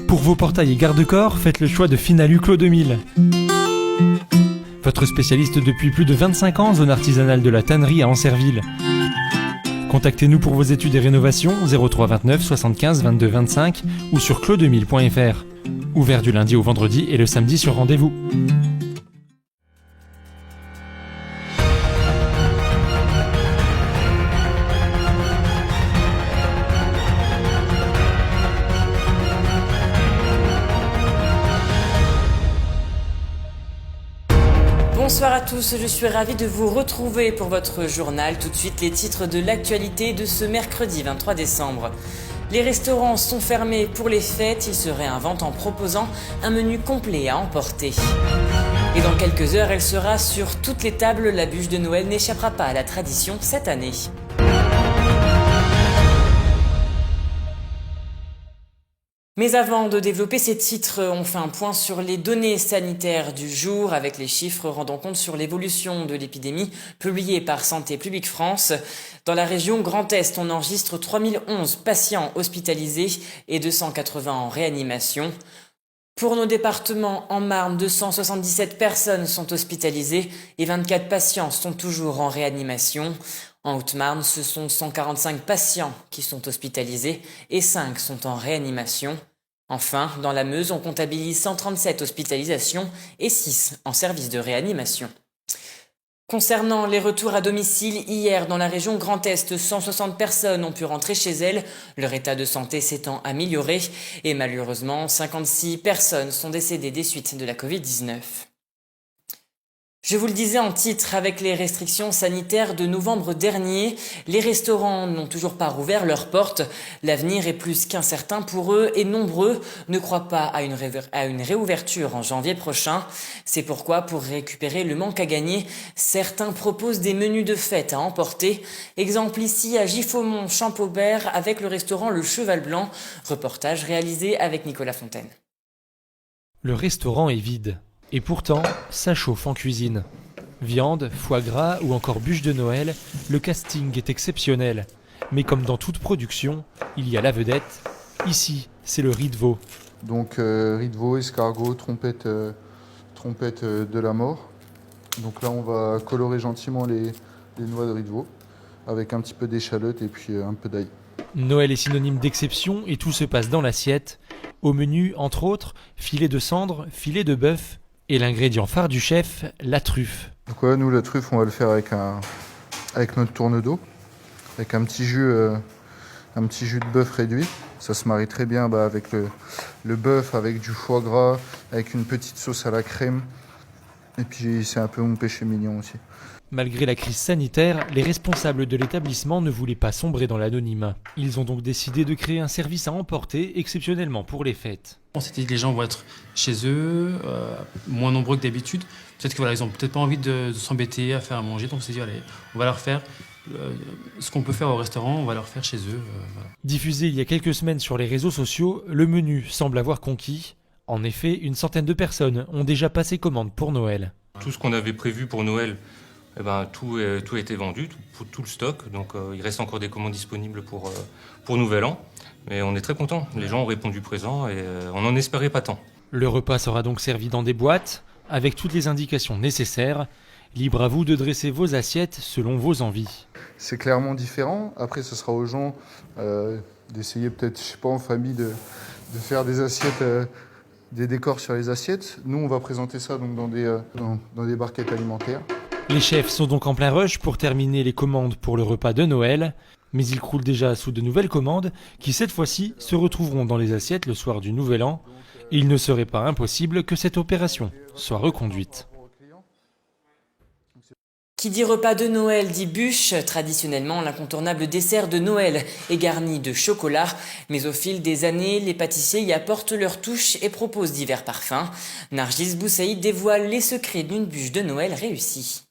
Pour vos portails et garde-corps, faites le choix de Finalu Clos 2000. Votre spécialiste depuis plus de 25 ans, zone artisanale de la tannerie à Ancerville. Contactez-nous pour vos études et rénovations 03 29 75 22 25 ou sur clos2000.fr. Ouvert du lundi au vendredi et le samedi sur rendez-vous. Bonsoir à tous, je suis ravie de vous retrouver pour votre journal. Tout de suite les titres de l'actualité de ce mercredi 23 décembre. Les restaurants sont fermés pour les fêtes, ils se réinventent en proposant un menu complet à emporter. Et dans quelques heures, elle sera sur toutes les tables, la bûche de Noël n'échappera pas à la tradition cette année. Mais avant de développer ces titres, on fait un point sur les données sanitaires du jour avec les chiffres rendant compte sur l'évolution de l'épidémie publiée par Santé publique France. Dans la région Grand Est, on enregistre 3011 patients hospitalisés et 280 en réanimation. Pour nos départements, en Marne, 277 personnes sont hospitalisées et 24 patients sont toujours en réanimation. En Haute-Marne, ce sont 145 patients qui sont hospitalisés et 5 sont en réanimation. Enfin, dans la Meuse, on comptabilise 137 hospitalisations et 6 en service de réanimation. Concernant les retours à domicile, hier dans la région Grand Est, 160 personnes ont pu rentrer chez elles, leur état de santé s'étant amélioré et malheureusement 56 personnes sont décédées des suites de la Covid-19. Je vous le disais en titre, avec les restrictions sanitaires de novembre dernier, les restaurants n'ont toujours pas rouvert leurs portes. L'avenir est plus qu'incertain pour eux et nombreux ne croient pas à une réouverture en janvier prochain. C'est pourquoi, pour récupérer le manque à gagner, certains proposent des menus de fête à emporter. Exemple ici à Giffaumont-Champaubert avec le restaurant Le Cheval Blanc. Reportage réalisé avec Nicolas Fontaine. Le restaurant est vide. Et pourtant, ça chauffe en cuisine. Viande, foie gras ou encore bûche de Noël, le casting est exceptionnel. Mais comme dans toute production, il y a la vedette. Ici, c'est le riz de veau. Donc riz de veau, escargot, trompette de la mort. Donc là, on va colorer gentiment les noix de riz de veau avec un petit peu d'échalote et puis un peu d'ail. Noël est synonyme d'exception et tout se passe dans l'assiette. Au menu, entre autres, filet de cendre, filet de bœuf et l'ingrédient phare du chef, la truffe. Donc ouais, nous, la truffe, on va le faire avec notre tourne d'eau, avec un petit jus de bœuf réduit. Ça se marie très bien avec le bœuf, avec du foie gras, avec une petite sauce à la crème. Et puis c'est un peu mon péché mignon aussi. Malgré la crise sanitaire, les responsables de l'établissement ne voulaient pas sombrer dans l'anonymat. Ils ont donc décidé de créer un service à emporter exceptionnellement pour les fêtes. On s'était dit que les gens vont être chez eux, moins nombreux que d'habitude. Peut-être qu'ils n'ont peut-être pas envie de s'embêter à faire à manger, donc on s'est dit allez, on va leur faire ce qu'on peut faire au restaurant, on va leur faire chez eux. Voilà. Diffusé il y a quelques semaines sur les réseaux sociaux, le menu semble avoir conquis. En effet, une centaine de personnes ont déjà passé commande pour Noël. Tout ce qu'on avait prévu pour Noël, tout a été vendu, tout le stock. Donc il reste encore des commandes disponibles pour Nouvel An. Mais on est très contents. Les gens ont répondu présent et on n'en espérait pas tant. Le repas sera donc servi dans des boîtes, avec toutes les indications nécessaires. Libre à vous de dresser vos assiettes selon vos envies. C'est clairement différent. Après, ce sera aux gens d'essayer peut-être, en famille, de faire des assiettes, des décors sur les assiettes. Nous, on va présenter ça donc dans des barquettes alimentaires. Les chefs sont donc en plein rush pour terminer les commandes pour le repas de Noël. Mais ils croulent déjà sous de nouvelles commandes qui, cette fois-ci, se retrouveront dans les assiettes le soir du Nouvel An. Et il ne serait pas impossible que cette opération soit reconduite. Qui dit repas de Noël dit bûche, traditionnellement l'incontournable dessert de Noël est garni de chocolat, mais au fil des années, les pâtissiers y apportent leur touche et proposent divers parfums. Nargis Boussaïd dévoile les secrets d'une bûche de Noël réussie.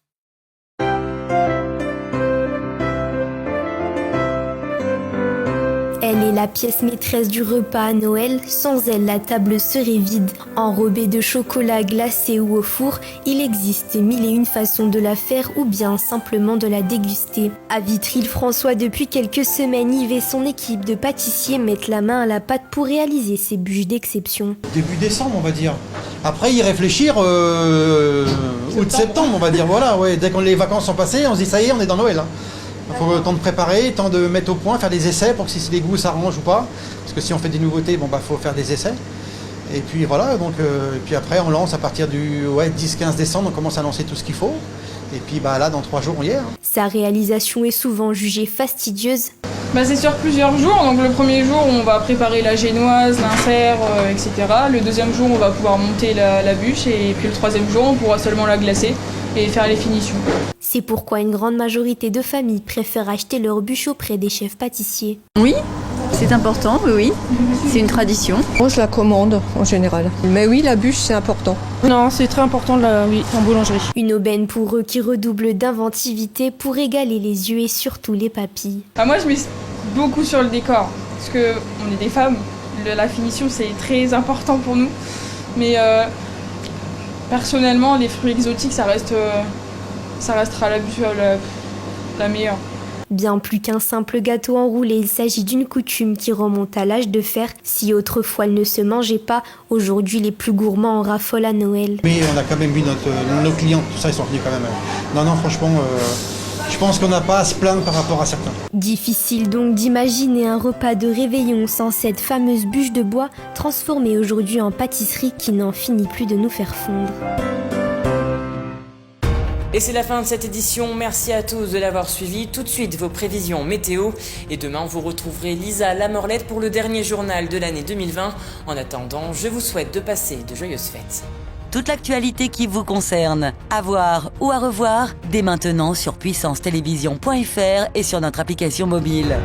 Elle est la pièce maîtresse du repas à Noël. Sans elle, la table serait vide. Enrobée de chocolat glacé ou au four, il existe mille et une façons de la faire ou bien simplement de la déguster. À Vitry-le-François, depuis quelques semaines, Yves et son équipe de pâtissiers mettent la main à la pâte pour réaliser ces bûches d'exception. Début décembre, on va dire. Après, y réfléchir août-septembre, on va dire. Voilà, ouais. Dès que les vacances sont passées, on se dit ça y est, on est dans Noël. Il faut le temps de préparer, le temps de mettre au point, faire des essais pour que si les goûts s'arrangent ou pas. Parce que si on fait des nouveautés, faut faire des essais. Et puis voilà, donc, et puis après on lance à partir du 10-15 décembre, on commence à lancer tout ce qu'il faut. Et puis là, dans 3 jours, on y est. Sa réalisation est souvent jugée fastidieuse. C'est sur plusieurs jours. Donc le premier jour, on va préparer la génoise, l'insert, etc. Le deuxième jour, on va pouvoir monter la bûche. Et puis le troisième jour, on pourra seulement la glacer et faire les finitions. C'est pourquoi une grande majorité de familles préfèrent acheter leurs bûches auprès des chefs pâtissiers. Oui, c'est important, oui. C'est une tradition. Moi, je la commande en général. Mais oui, la bûche, c'est important. Non, c'est très important, en boulangerie. Une aubaine pour eux qui redouble d'inventivité pour régaler les yeux et surtout les papilles. Moi, je mise beaucoup sur le décor. Parce qu'on est des femmes. La finition, c'est très important pour nous. Mais personnellement, les fruits exotiques, ça restera la meilleure. Bien plus qu'un simple gâteau enroulé, il s'agit d'une coutume qui remonte à l'âge de fer. Si autrefois elle ne se mangeait pas, aujourd'hui les plus gourmands en raffolent à Noël. Mais on a quand même vu nos clients, tout ça, ils sont venus quand même. Non, franchement, je pense qu'on n'a pas à se plaindre par rapport à certains. Difficile donc d'imaginer un repas de réveillon sans cette fameuse bûche de bois, transformée aujourd'hui en pâtisserie qui n'en finit plus de nous faire fondre. Et c'est la fin de cette édition, merci à tous de l'avoir suivi. Tout de suite vos prévisions météo et demain vous retrouverez Lisa Lamorlette pour le dernier journal de l'année 2020. En attendant, je vous souhaite de passer de joyeuses fêtes. Toute l'actualité qui vous concerne, à voir ou à revoir, dès maintenant sur puissancetélévision.fr et sur notre application mobile.